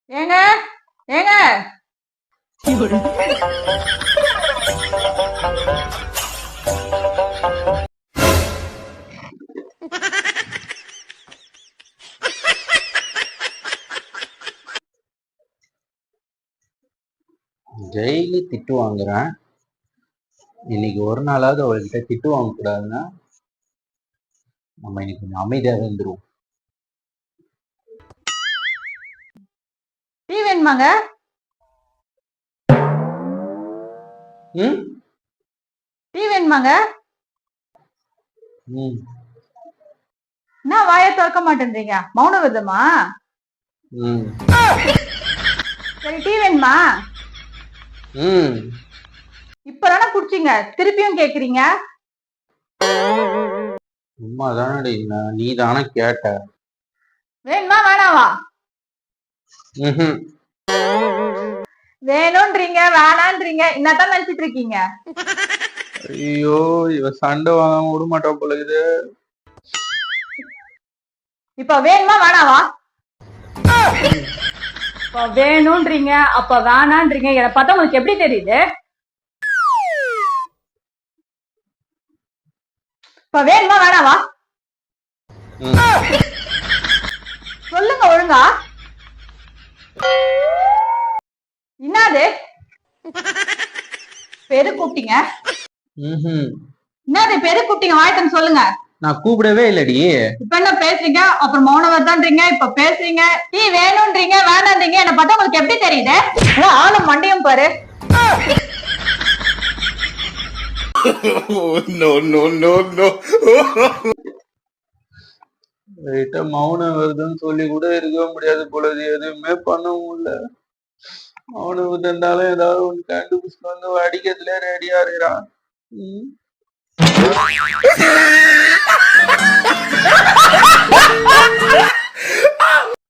ஏங்க ஏங்க டெய்லி திட்டு வாங்குறேன். இன்னைக்கு ஒரு நாளாவது அவள்கிட்ட திட்டு வாங்கக்கூடாதுன்னா நம்ம இன்னைக்கு கொஞ்சம் அமைதியாக இருந்துருவோம். டீ வேணுமாங்க? ம் டீ வேணுமாங்க? ம் என்ன வாயை திறக்க மாட்டேன்றீங்க? மௌன விரதமா? ம் சரி டீ வேணுமா? ம் இப்பதானே குடிச்சீங்க, திருப்பியும் கேக்குறீங்க? சும்மா தானடி நீ தானே கேட்ட. வேணுமா வேணாவா? ம் வேணும்ன்றீங்க வேணான்றீங்க, என்னத்தான் நினைச்சிட்டு இருக்கீங்க? ஐயோ, இவ சண்டை வாங்காம விட மாட்டா போல இது. இப்ப வேணுமா வேணாவா? இப்ப வேணும்ன்றீங்க, அப்ப வேணான்றீங்க, இதை பார்த்தா உங்களுக்கு எப்படி தெரியுது? இப்ப வேணுமா வேணாவா? சொல்லுங்க ஒழுங்கா. என்னது பெரு கூப்பிட்டீங்க? என்னது பெரு கூப்பிட்டீங்க? வாய்த்தன்னு சொல்லுங்க. நான் கூப்பிடவே இல்லடி. இப்ப என்ன பேசுறீங்க? அப்புறம் மௌனவர்தான்றீங்க, இப்ப பேசுறீங்க. டீ வேணும்ன்றீங்க வேணான்றீங்க, என்ன பார்த்தா உங்களுக்கு எப்படி தெரியுது? ஆளும் மண்டையும் பாரு. No, no, no, no. மௌனம் வருதுன்னு சொல்லி கூட இருக்க முடியாது போலது, எதுவுமே பண்ண முடியல. மௌனம் இருந்தாலும் ஏதாவது ஒண்ணு கண்டுபிடிச்சு வந்து அடிக்கிறதுல ரெடியா இருக்கிறான்.